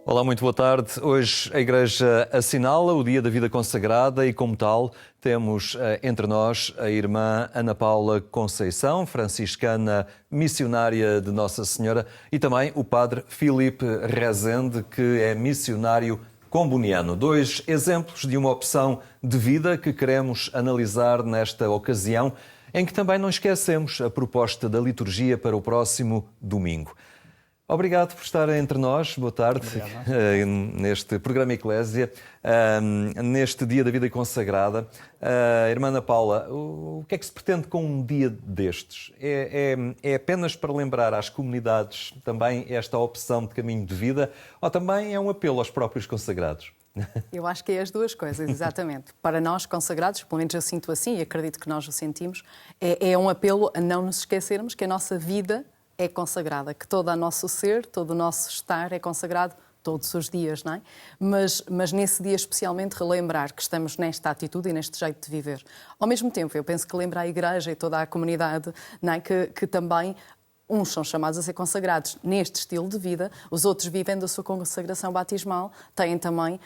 Olá, muito boa tarde. Hoje a Igreja assinala o Dia da Vida Consagrada e, como tal, temos entre nós a irmã Ana Paula Conceição, franciscana missionária de Nossa Senhora, e também o padre Filipe Rezende, que é missionário comboniano. Dois exemplos de uma opção de vida que queremos analisar nesta ocasião, em que também não esquecemos a proposta da liturgia para o próximo domingo. Obrigado por estar entre nós. Boa tarde. Neste programa Eclésia, neste Dia da Vida Consagrada. Irmã Ana Paula, o que é que se pretende com um dia destes? É apenas para lembrar às comunidades também esta opção de caminho de vida, ou também é um apelo aos próprios consagrados? Eu acho que é as duas coisas, exatamente. Para nós consagrados, pelo menos eu sinto assim e acredito que nós o sentimos, é um apelo a não nos esquecermos que a nossa vida é consagrada, que todo o nosso ser, todo o nosso estar é consagrado todos os dias, não é? Mas nesse dia especialmente relembrar que estamos nesta atitude e neste jeito de viver. Ao mesmo tempo, eu penso que lembra a Igreja e toda a comunidade, não é? Que também uns são chamados a ser consagrados neste estilo de vida, os outros, vivendo a sua consagração batismal, têm também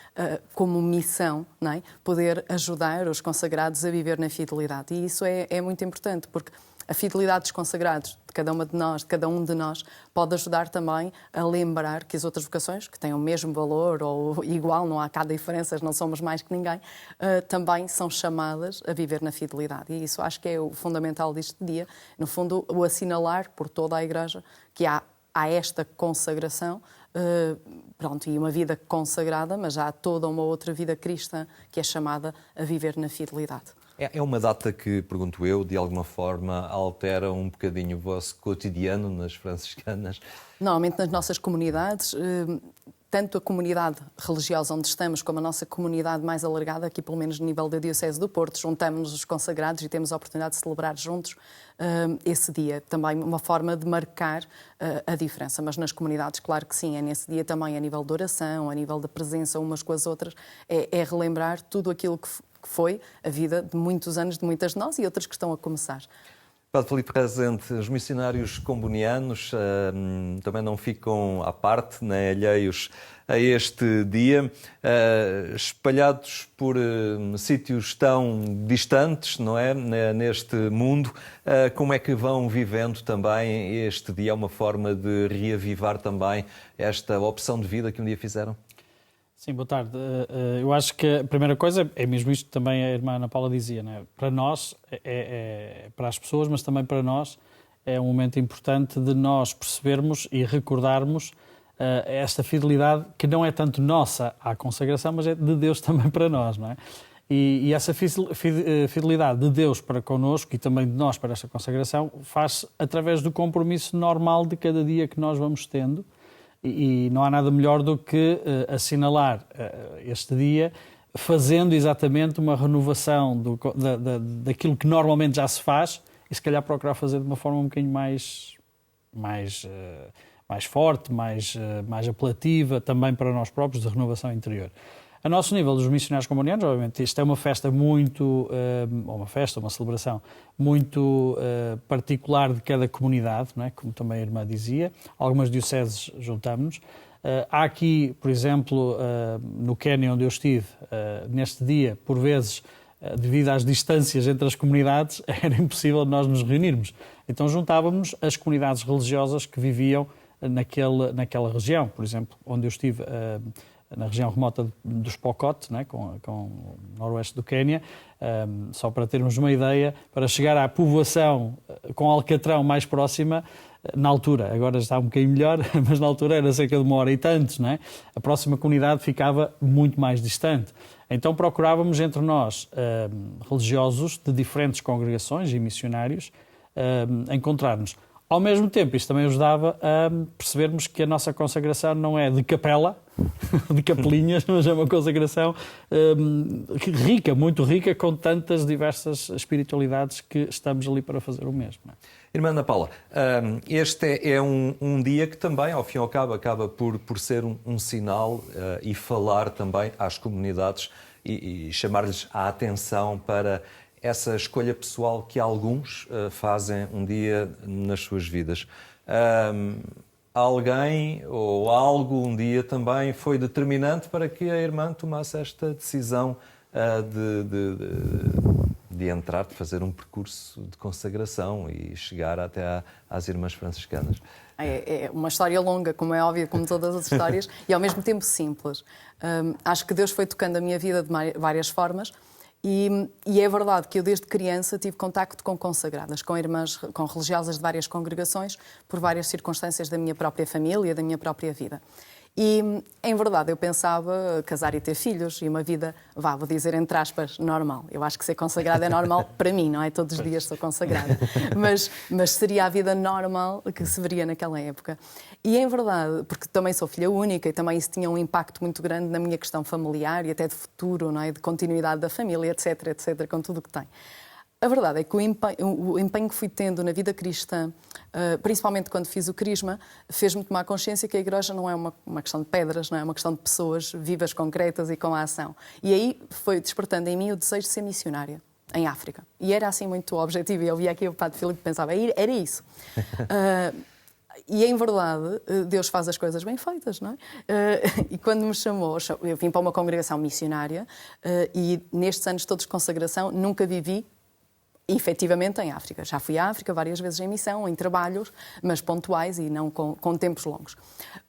como missão, não é? Poder ajudar os consagrados a viver na fidelidade. E isso é muito importante, porque a fidelidade dos consagrados, de cada uma de nós, de cada um de nós, pode ajudar também a lembrar que as outras vocações, que têm o mesmo valor ou igual, não há cá diferenças, não somos mais que ninguém, também são chamadas a viver na fidelidade. E isso acho que é o fundamental deste dia. No fundo, o assinalar por toda a Igreja que há esta consagração, e uma vida consagrada, mas há toda uma outra vida cristã que é chamada a viver na fidelidade. É uma data que, pergunto eu, de alguma forma altera um bocadinho o vosso cotidiano nas franciscanas? Normalmente nas nossas comunidades, tanto a comunidade religiosa onde estamos como a nossa comunidade mais alargada, aqui pelo menos no nível da Diocese do Porto, juntamos-nos os consagrados e temos a oportunidade de celebrar juntos esse dia. Também uma forma de marcar a diferença. Mas nas comunidades, claro que sim, é nesse dia também a nível de oração, a nível de presença umas com as outras, é relembrar tudo aquilo que foi a vida de muitos anos de muitas de nós e outras que estão a começar. Padre Filipe Rezende, os missionários combonianos também não ficam à parte, nem alheios a este dia, espalhados por sítios tão distantes, não é? Neste mundo. Como é que vão vivendo também este dia? É uma forma de reavivar também esta opção de vida que um dia fizeram? Sim, boa tarde. Eu acho que a primeira coisa é mesmo isto que também a irmã Ana Paula dizia, não é? Para nós, para as pessoas, mas também para nós, é um momento importante de nós percebermos e recordarmos esta fidelidade que não é tanto nossa à consagração, mas é de Deus também para nós, não é? E essa fidelidade de Deus para connosco e também de nós para esta consagração faz através do compromisso normal de cada dia que nós vamos tendo. E não há nada melhor do que assinalar este dia fazendo exatamente uma renovação daquilo que normalmente já se faz e se calhar procurar fazer de uma forma um bocadinho mais forte, mais apelativa, também para nós próprios, de renovação interior. A nosso nível dos missionários combonianos, obviamente, isto é uma festa uma celebração muito particular de cada comunidade, não é? Como também a irmã dizia. Algumas dioceses juntamos-nos. Há aqui, por exemplo, no Quênia, onde eu estive, neste dia, por vezes, devido às distâncias entre as comunidades, era impossível nós nos reunirmos. Então juntávamos as comunidades religiosas que viviam naquela região. Por exemplo, onde eu estive na região remota dos Pokot, né, com o noroeste do Quênia, só para termos uma ideia, para chegar à povoação com Alcatrão mais próxima, na altura, agora está um bocadinho melhor, mas na altura era cerca de 1 hora e tantos, né? A próxima comunidade ficava muito mais distante. Então procurávamos entre nós, religiosos de diferentes congregações e missionários, encontrar-nos. Ao mesmo tempo, isto também ajudava a percebermos que a nossa consagração não é de capela, de capelinhas, mas é uma consagração rica, muito rica, com tantas diversas espiritualidades que estamos ali para fazer o mesmo. Irmã Ana Paula, este é um dia que também, ao fim e ao cabo, acaba por ser um sinal e falar também às comunidades e chamar-lhes a atenção para essa escolha pessoal que alguns fazem um dia nas suas vidas. alguém ou algo um dia também foi determinante para que a irmã tomasse esta decisão de entrar, de fazer um percurso de consagração e chegar até às irmãs franciscanas. É uma história longa, como é óbvio, como todas as histórias, e ao mesmo tempo simples. Acho que Deus foi tocando a minha vida de várias formas, e é verdade que eu desde criança tive contacto com consagradas, com irmãs, com religiosas de várias congregações, por várias circunstâncias da minha própria família, da minha própria vida. E, em verdade, eu pensava casar e ter filhos e uma vida, vou dizer entre aspas, normal. Eu acho que ser consagrada é normal para mim, não é? Todos os dias sou consagrada. Mas seria a vida normal que se veria naquela época. E, em verdade, porque também sou filha única e também isso tinha um impacto muito grande na minha questão familiar e até de futuro, não é? De continuidade da família, etc, etc, com tudo o que tem. A verdade é que o empenho que fui tendo na vida cristã, principalmente quando fiz o crisma, fez-me tomar consciência que a igreja não é uma questão de pedras, não é uma questão de pessoas vivas, concretas e com a ação. E aí foi despertando em mim o desejo de ser missionária em África. E era assim muito o objetivo. E eu via aqui o Padre Filipe e pensava, era isso. E, em verdade, Deus faz as coisas bem feitas, não é? E quando me chamou, eu vim para uma congregação missionária e nestes anos todos de consagração nunca vivi efetivamente em África. Já fui à África várias vezes em missão, em trabalhos, mas pontuais e não com tempos longos.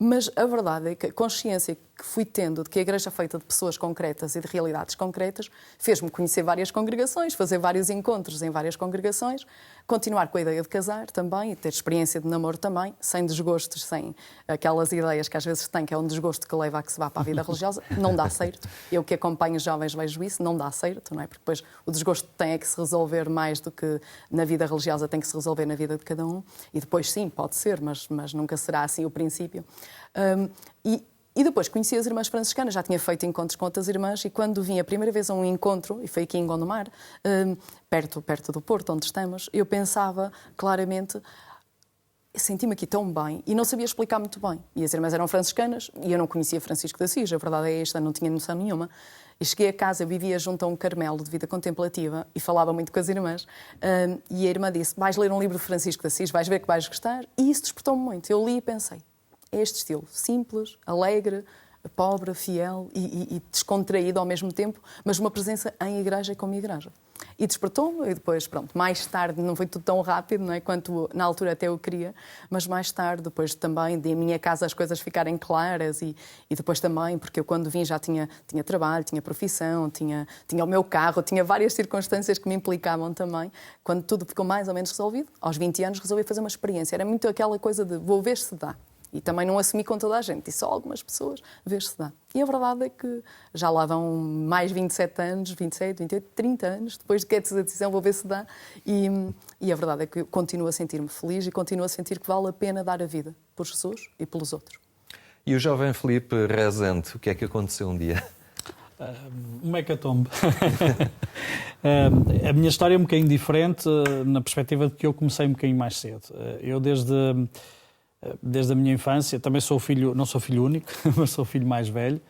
Mas a verdade é que a consciência que fui tendo de que a igreja é feita de pessoas concretas e de realidades concretas fez-me conhecer várias congregações, fazer vários encontros em várias congregações, continuar com a ideia de casar também e ter experiência de namoro também, sem desgostos, sem aquelas ideias que às vezes tem, que é um desgosto que leva a que se vá para a vida religiosa. Não dá certo. Eu que acompanho os jovens vejo isso, não dá certo, não é? Porque depois o desgosto tem que se resolver mais do que na vida religiosa tem que se resolver na vida de cada um. E depois sim, pode ser, mas nunca será assim o princípio. E depois conheci as irmãs franciscanas, já tinha feito encontros com outras irmãs e quando vim a primeira vez a um encontro, e foi aqui em Gondomar, perto do Porto, onde estamos, eu pensava claramente, senti-me aqui tão bem e não sabia explicar muito bem. E as irmãs eram franciscanas e eu não conhecia Francisco de Assis, a verdade é esta, não tinha noção nenhuma. E cheguei a casa, vivia junto a um Carmelo de vida contemplativa e falava muito com as irmãs. E a irmã disse, vais ler um livro de Francisco de Assis, vais ver que vais gostar. E isso despertou-me muito. Eu li e pensei, é este estilo, simples, alegre, pobre, fiel e descontraído ao mesmo tempo, mas uma presença em igreja e como igreja. E despertou-me e depois, pronto, mais tarde, não foi tudo tão rápido, não é, quanto na altura até eu queria, mas mais tarde, depois também de minha casa as coisas ficarem claras e depois também, porque eu quando vim já tinha trabalho, tinha profissão, tinha o meu carro, tinha várias circunstâncias que me implicavam também. Quando tudo ficou mais ou menos resolvido, aos 20 anos resolvi fazer uma experiência. Era muito aquela coisa de vou ver se dá. E também não assumi com toda a gente, disse só algumas pessoas, ver se dá. E a verdade é que já lá vão mais 27 anos, 27, 28, 30 anos, depois de que é a decisão, vou ver se dá. E a verdade é que eu continuo a sentir-me feliz e continuo a sentir que vale a pena dar a vida por Jesus e pelos outros. E o jovem Filipe Rezende, o que é que aconteceu um dia? Um hecatombe. A minha história é um bocadinho diferente na perspectiva de que eu comecei um bocadinho mais cedo. Eu desde a minha infância, também não sou filho único, mas sou filho mais velho.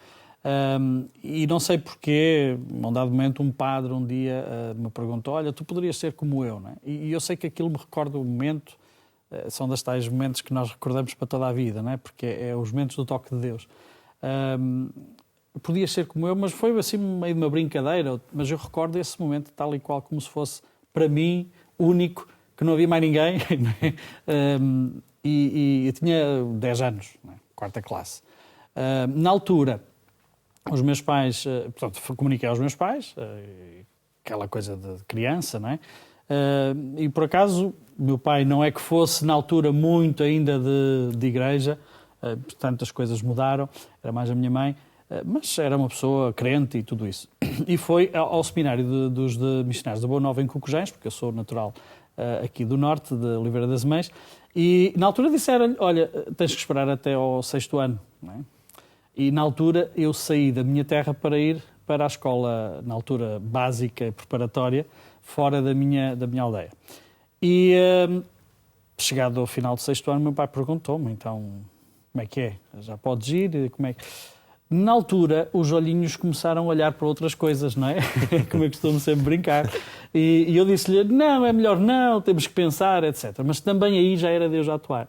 E não sei porquê, num dado momento, um padre um dia me perguntou, olha, tu poderias ser como eu, não é? E eu sei que aquilo me recorda o momento, são das tais momentos que nós recordamos para toda a vida, não é? Porque é os momentos do toque de Deus. Podias ser como eu, mas foi assim meio de uma brincadeira, mas eu recordo esse momento tal e qual como se fosse, para mim, único, que não havia mais ninguém, não é? E eu tinha 10 anos, não é? Quarta classe. Na altura, os meus pais, portanto, comuniquei aos meus pais, aquela coisa de criança, não é? E por acaso, meu pai não é que fosse na altura muito ainda de igreja, portanto as coisas mudaram, era mais a minha mãe, mas era uma pessoa crente e tudo isso. E foi ao seminário dos missionários da Boa Nova em Cocujães, porque eu sou natural aqui do norte, de Oliveira das Mães, e na altura disseram-lhe, olha, tens que esperar até ao 6º ano, não é? E na altura eu saí da minha terra para ir para a escola, na altura básica e preparatória, fora da minha aldeia. E chegado ao final do 6º ano, meu pai perguntou-me, então, como é que é? Já podes ir? Como é que... Na altura, os olhinhos começaram a olhar para outras coisas, não é? Como eu costumo sempre brincar. E eu disse-lhe, não, é melhor não, temos que pensar, etc. Mas também aí já era Deus a atuar.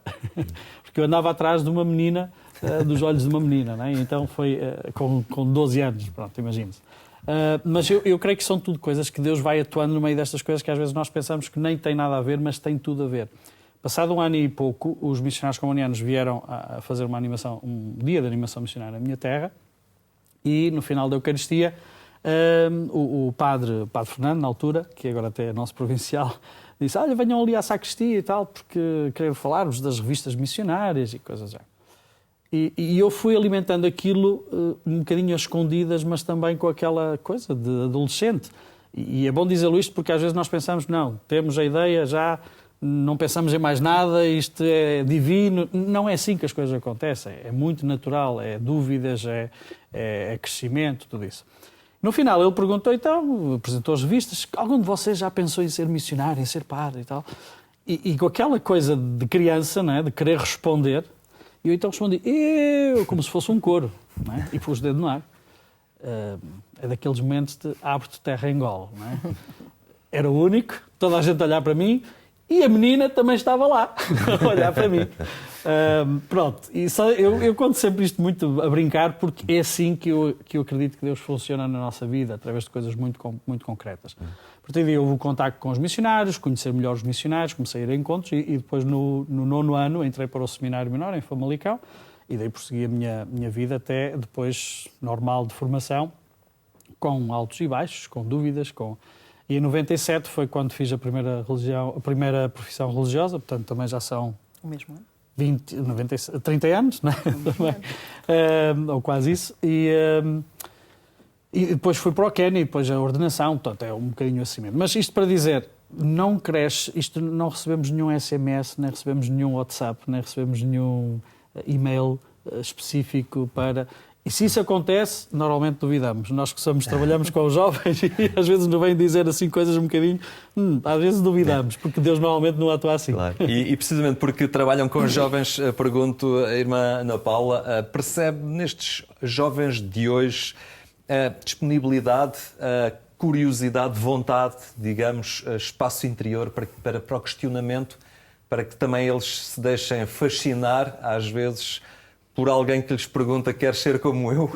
Porque porque eu andava atrás de uma menina, dos olhos de uma menina, não é? Então foi com 12 anos, pronto, imagine-se. Mas eu creio que são tudo coisas que Deus vai atuando no meio destas coisas que às vezes nós pensamos que nem tem nada a ver, mas tem tudo a ver. Passado um ano e pouco, os missionários comunianos vieram a fazer um dia de animação missionária na minha terra, e no final da Eucaristia, o padre Fernando, na altura, que agora até é nosso provincial, disse: olha, venham ali à sacristia e tal, porque quero falar-vos das revistas missionárias e coisas assim. E eu fui alimentando aquilo um bocadinho às escondidas, mas também com aquela coisa de adolescente. E é bom dizê-lo isto porque às vezes nós pensamos, não, temos a ideia já, não pensamos em mais nada, isto é divino. Não é assim que as coisas acontecem. É muito natural, é dúvidas, é crescimento, tudo isso. No final ele perguntou, então, apresentou as revistas, algum de vocês já pensou em ser missionário, em ser padre e tal? E com aquela coisa de criança, não é? De querer responder, e eu então respondi, como se fosse um coro, não é? E pus o dedo no ar. É daqueles momentos de abre-te terra engole, não é? Era o único, toda a gente a olhar para mim, e a menina também estava lá, a olhar para mim. Pronto, e eu conto sempre isto muito a brincar, porque é assim que eu acredito que Deus funciona na nossa vida, através de coisas muito concretas. A partir daí houve o contacto com os missionários, conhecer melhor os missionários, comecei a ir a encontros e depois no 9º ano entrei para o Seminário Menor em Famalicão e daí prossegui a minha vida até depois normal de formação, com altos e baixos, com dúvidas, E em 97 foi quando fiz a primeira profissão religiosa, portanto também já são... O mesmo ano? 30 anos, não é? Ou quase isso. E depois fui para o Quênia e depois a ordenação, portanto é um bocadinho assim mesmo. Mas isto para dizer, não cresce, não recebemos nenhum SMS, nem recebemos nenhum WhatsApp, nem recebemos nenhum e-mail específico para... E se isso acontece, normalmente duvidamos. Nós que trabalhamos com os jovens e às vezes nos vêm dizer assim coisas um bocadinho... às vezes duvidamos, porque Deus normalmente não atua assim. Claro. E precisamente porque trabalham com os jovens, pergunto à irmã Ana Paula, percebe nestes jovens de hoje disponibilidade, curiosidade, vontade, digamos, espaço interior para o questionamento, para que também eles se deixem fascinar, às vezes, por alguém que lhes pergunta: quer ser como eu?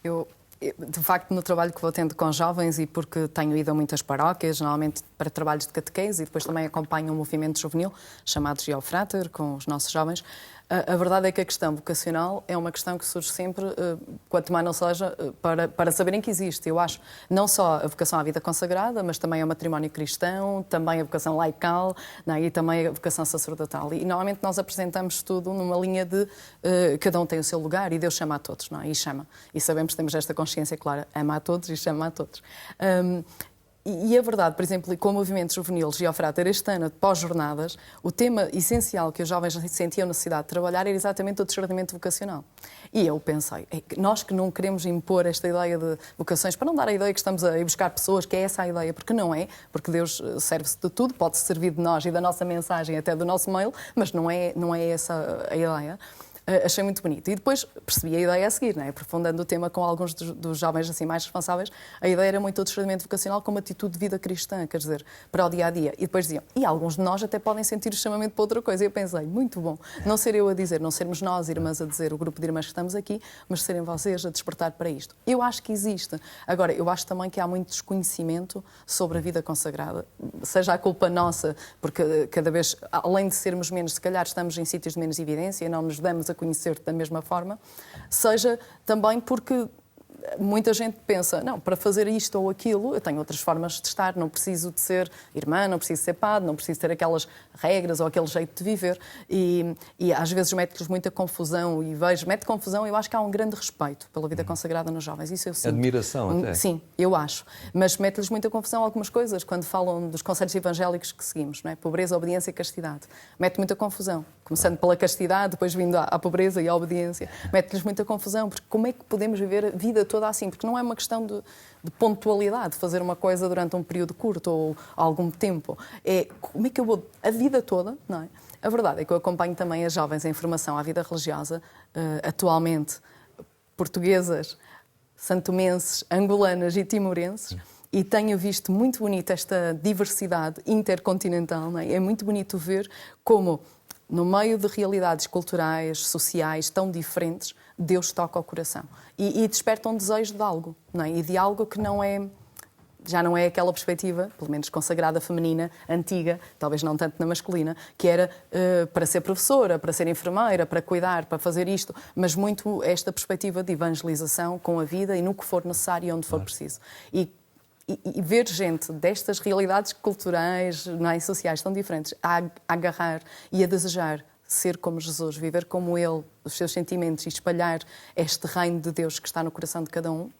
Eu, de facto, no trabalho que vou tendo com jovens e porque tenho ido a muitas paróquias, normalmente para trabalhos de catequese, e depois também acompanho um movimento juvenil chamado Geofrater, com os nossos jovens, a verdade é que a questão vocacional é uma questão que surge sempre, quanto mais não seja, para saberem que existe. Eu acho não só a vocação à vida consagrada, mas também ao matrimónio cristão, também a vocação laical, não, e também a vocação sacerdotal. E normalmente nós apresentamos tudo numa linha de cada um tem o seu lugar e Deus chama a todos, não é? E chama. E sabemos que temos esta consciência clara, ama a todos e chama a todos. E a verdade, por exemplo, com o movimento juvenil Geofrater, este ano, pós-jornadas, o tema essencial que os jovens sentiam necessidade de trabalhar era exatamente o discernimento vocacional. E eu pensei, nós que não queremos impor esta ideia de vocações, para não dar a ideia que estamos a ir buscar pessoas, que é essa a ideia, porque não é, porque Deus serve-se de tudo, pode servir de nós e da nossa mensagem, até do nosso mail, mas não é essa a ideia. Achei muito bonito. E depois percebi a ideia a seguir, né? Aprofundando o tema com alguns dos jovens assim, mais responsáveis, a ideia era muito o discernimento vocacional como atitude de vida cristã, quer dizer, para o dia-a-dia. E depois diziam, e alguns de nós até podem sentir o chamamento para outra coisa. E eu pensei, muito bom, não ser eu a dizer, não sermos nós, irmãs, a dizer, o grupo de irmãs que estamos aqui, mas serem vocês a despertar para isto. Eu acho que existe. Agora, eu acho também que há muito desconhecimento sobre a vida consagrada. Seja a culpa nossa, porque cada vez, além de sermos menos, se calhar estamos em sítios de menos evidência, não nos damos a conhecer da mesma forma, seja também porque muita gente pensa, não, para fazer isto ou aquilo, eu tenho outras formas de estar, não preciso de ser irmã, não preciso ser padre, não preciso ter aquelas regras ou aquele jeito de viver. E às vezes mete-lhes muita confusão e mete confusão. Eu acho que há um grande respeito pela vida consagrada nos jovens. Isso eu sinto. Admiração até. Sim, eu acho. Mas mete-lhes muita confusão algumas coisas, quando falam dos conselhos evangélicos que seguimos, não é? Pobreza, obediência e castidade. Mete muita confusão. Começando pela castidade, depois vindo à pobreza e à obediência. Mete-lhes muita confusão, porque como é que podemos viver a vida toda assim? Porque não é uma questão de pontualidade, de fazer uma coisa durante um período curto ou algum tempo. É como é que eu vou a vida toda, não é? A verdade é que eu acompanho também as jovens em formação à vida religiosa, atualmente portuguesas, santomenses, angolanas e timorenses, e tenho visto muito bonito esta diversidade intercontinental, não é? É muito bonito ver como no meio de realidades culturais, sociais tão diferentes, Deus toca o coração e desperta um desejo de algo, não é? E de algo que já não é aquela perspectiva, pelo menos consagrada feminina, antiga, talvez não tanto na masculina, que era para ser professora, para ser enfermeira, para cuidar, para fazer isto, mas muito esta perspectiva de evangelização com a vida e no que for necessário e onde for preciso. E ver gente destas realidades culturais, não é, sociais tão diferentes a agarrar e a desejar ser como Jesus, viver como Ele, os seus sentimentos e espalhar este reino de Deus que está no coração de cada um,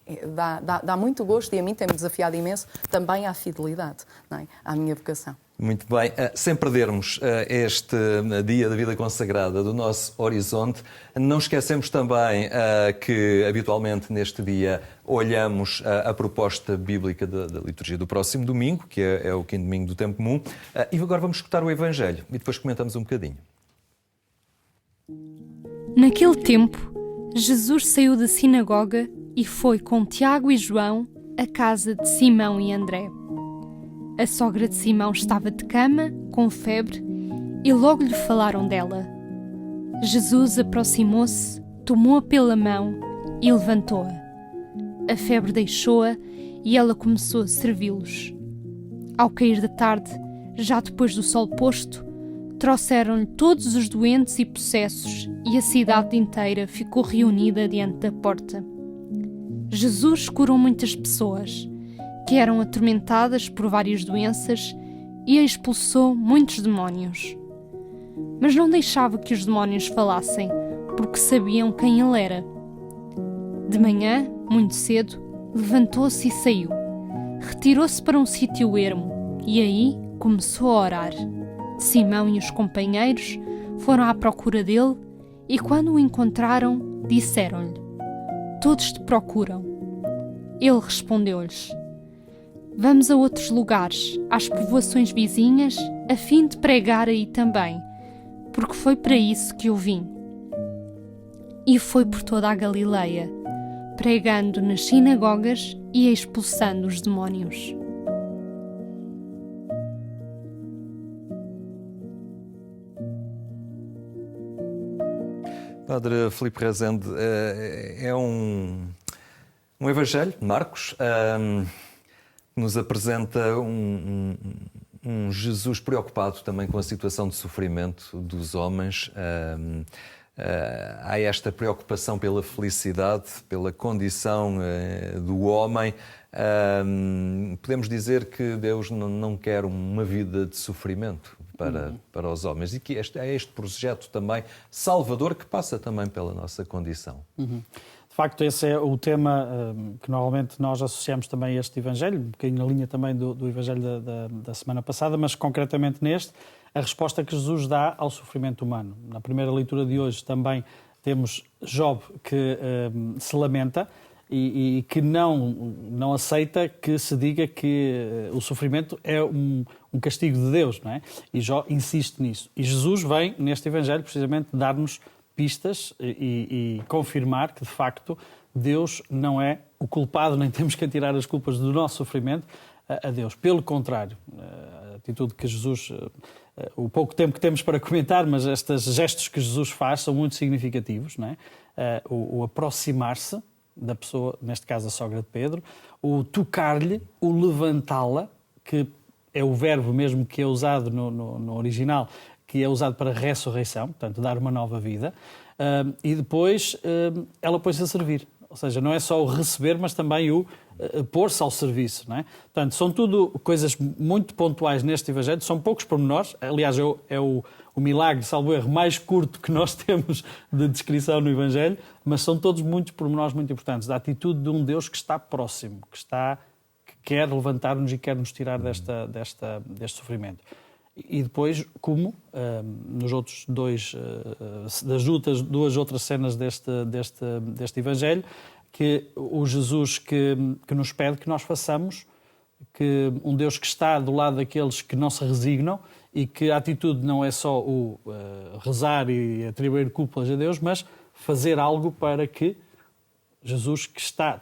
dá muito gosto e a mim tem-me desafiado imenso também à fidelidade, não é? À minha vocação. Muito bem. Sem perdermos este dia da vida consagrada do nosso horizonte, não esquecemos também que habitualmente neste dia olhamos a proposta bíblica da liturgia do próximo domingo, que é o quinto domingo do tempo comum, e agora vamos escutar o Evangelho e depois comentamos um bocadinho. Naquele tempo, Jesus saiu da sinagoga e foi com Tiago e João à casa de Simão e André. A sogra de Simão estava de cama, com febre, e logo lhe falaram dela. Jesus aproximou-se, tomou-a pela mão e levantou-a. A febre deixou-a e ela começou a servi-los. Ao cair da tarde, já depois do sol posto, trouxeram-lhe todos os doentes e possessos e a cidade inteira ficou reunida diante da porta. Jesus curou muitas pessoas que eram atormentadas por várias doenças e expulsou muitos demónios. Mas não deixava que os demónios falassem, porque sabiam quem ele era. De manhã, muito cedo, levantou-se e saiu. Retirou-se para um sítio ermo e aí começou a orar. Simão e os companheiros foram à procura dele e, quando o encontraram, disseram-lhe: "Todos te procuram." Ele respondeu-lhes: "Vamos a outros lugares, às povoações vizinhas, a fim de pregar aí também, porque foi para isso que eu vim." E foi por toda a Galileia, pregando nas sinagogas e expulsando os demónios. Padre Filipe Rezende, é um evangelho de Marcos que nos apresenta um Jesus preocupado também com a situação de sofrimento dos homens. Há esta preocupação pela felicidade, pela condição do homem. Podemos dizer que Deus não quer uma vida de sofrimento para os homens e que é este projeto também salvador que passa também pela nossa condição. De facto, esse é o tema que normalmente nós associamos também a este Evangelho, um bocadinho na linha também do Evangelho da semana passada, mas concretamente neste, a resposta que Jesus dá ao sofrimento humano. Na primeira leitura de hoje também temos Job que se lamenta e que não aceita que se diga que o sofrimento é um castigo de Deus, não é? E Jó insiste nisso. E Jesus vem, neste Evangelho, precisamente dar-nos pistas e confirmar que, de facto, Deus não é o culpado, nem temos que atirar as culpas do nosso sofrimento a Deus. Pelo contrário, a atitude que Jesus... O pouco tempo que temos para comentar, mas estes gestos que Jesus faz são muito significativos, não é? O aproximar-se da pessoa, neste caso a sogra de Pedro, o tocar-lhe, o levantá-la, que é o verbo mesmo que é usado no original, que é usado para ressurreição, portanto, dar uma nova vida, e depois ela põe-se a servir. Ou seja, não é só o receber, mas também o pôr-se ao serviço, não é? Portanto, são tudo coisas muito pontuais neste Evangelho, são poucos pormenores. Aliás, é o milagre, salvo erro, mais curto que nós temos de descrição no Evangelho, mas são todos muitos pormenores muito importantes, da atitude de um Deus que está próximo, que quer levantar-nos e quer nos tirar deste sofrimento. E depois, como nos outros duas outras cenas deste Evangelho, que o Jesus que nos pede que nós façamos, que um Deus que está do lado daqueles que não se resignam e que a atitude não é só o rezar e atribuir culpas a Deus, mas fazer algo para que Jesus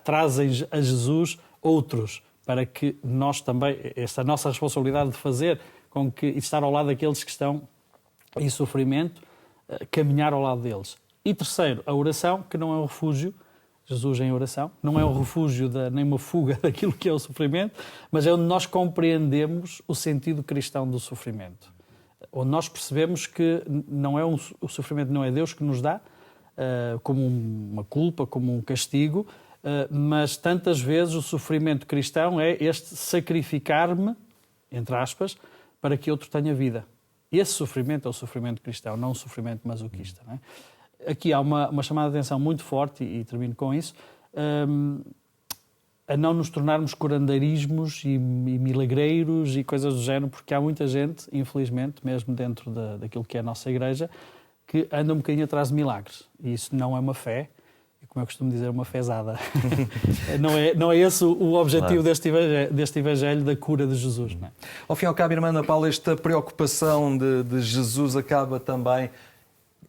trazem a Jesus outros, para que nós também, esta nossa responsabilidade de fazer com que estar ao lado daqueles que estão e sofrimento, caminhar ao lado deles. E terceiro, a oração, que não é um refúgio, Jesus em oração, não é um refúgio nem uma fuga daquilo que é o sofrimento, mas é onde nós compreendemos o sentido cristão do sofrimento. Onde nós percebemos que o sofrimento não é Deus que nos dá, como uma culpa, como um castigo, mas tantas vezes o sofrimento cristão é este sacrificar-me, entre aspas, para que outro tenha vida. Esse sofrimento é o sofrimento cristão, não o sofrimento masoquista. Não é? Aqui há uma chamada de atenção muito forte, e termino com isso, a não nos tornarmos curandeirismos e milagreiros e coisas do género, porque há muita gente, infelizmente, mesmo dentro daquilo que é a nossa igreja, que anda um bocadinho atrás de milagres. E isso não é uma fé, e como eu costumo dizer, uma fezada. não é esse o objetivo deste evangelho da cura de Jesus. Não é? Ao fim e ao cabo, irmã Ana Paula, esta preocupação de Jesus acaba também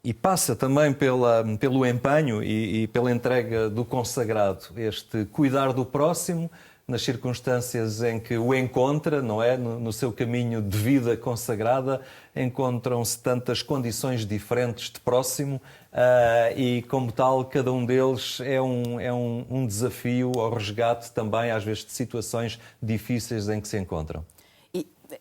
e passa também pelo empenho e pela entrega do consagrado, este cuidar do próximo nas circunstâncias em que o encontra, não é? No seu caminho de vida consagrada, encontram-se tantas condições diferentes de próximo e, como tal, cada um deles é um desafio ao resgate também, às vezes, de situações difíceis em que se encontram.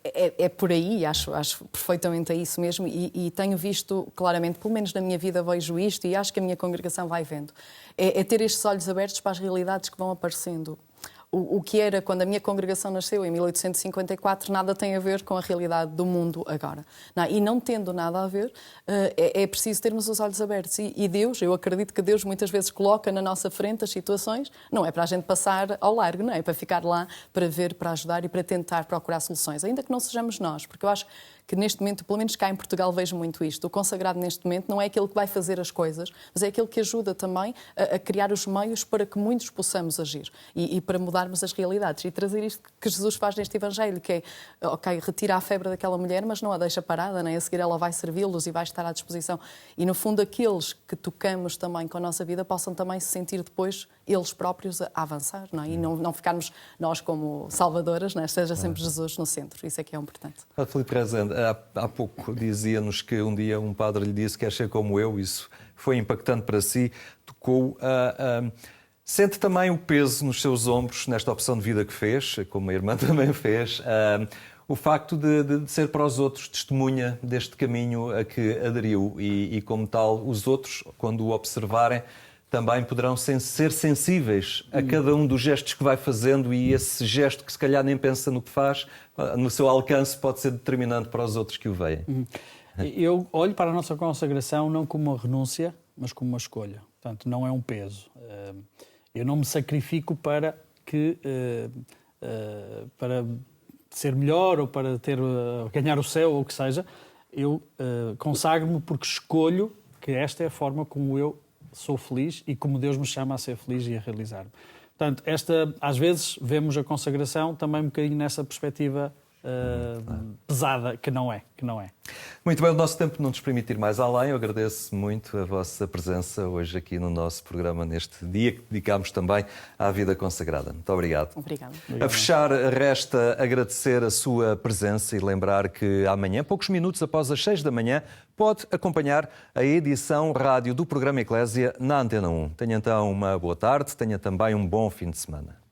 É por aí, acho perfeitamente é isso mesmo, e tenho visto claramente, pelo menos na minha vida vejo isto, e acho que a minha congregação vai vendo, é ter estes olhos abertos para as realidades que vão aparecendo. O que era quando a minha congregação nasceu, em 1854, nada tem a ver com a realidade do mundo agora. E não tendo nada a ver, é preciso termos os olhos abertos. E Deus, eu acredito que Deus muitas vezes coloca na nossa frente as situações, não é para a gente passar ao largo, não é para ficar lá, para ver, para ajudar e para tentar procurar soluções, ainda que não sejamos nós, porque eu acho que neste momento, pelo menos cá em Portugal, vejo muito isto. O consagrado neste momento não é aquele que vai fazer as coisas, mas é aquele que ajuda também a criar os meios para que muitos possamos agir e para mudarmos as realidades. E trazer isto que Jesus faz neste Evangelho, que é, retira a febre daquela mulher, mas não a deixa parada, não é? A seguir ela vai servi-los e vai estar à disposição. E no fundo, aqueles que tocamos também com a nossa vida possam também se sentir depois eles próprios a avançar, não é? E não ficarmos nós como salvadoras, não é? Seja sempre Jesus no centro. Isso é que é importante. Filipe Rezende, há pouco dizia-nos que um dia um padre lhe disse: quer ser como eu. Isso foi impactante para si, tocou. Sente também o peso nos seus ombros nesta opção de vida que fez, como a irmã também fez, o facto de ser para os outros testemunha deste caminho a que aderiu e como tal, os outros, quando o observarem, também poderão ser sensíveis a cada um dos gestos que vai fazendo, e esse gesto que se calhar nem pensa no que faz, no seu alcance, pode ser determinante para os outros que o veem. Eu olho para a nossa consagração não como uma renúncia, mas como uma escolha. Portanto, não é um peso. Eu não me sacrifico para ser melhor ou para ganhar o céu ou o que seja. Eu consagro-me porque escolho que esta é a forma como eu sou feliz e como Deus me chama a ser feliz e a realizar-me. Portanto, às vezes vemos a consagração também um bocadinho nessa perspectiva pesada, que não é. Muito bem, o nosso tempo não nos permite ir mais além. Eu agradeço muito a vossa presença hoje aqui no nosso programa, neste dia que dedicámos também à vida consagrada. Muito obrigado. Obrigada. A fechar, resta agradecer a sua presença e lembrar que amanhã, poucos minutos após as 6 da manhã, pode acompanhar a edição rádio do programa Eclésia na Antena 1. Tenha então uma boa tarde, tenha também um bom fim de semana.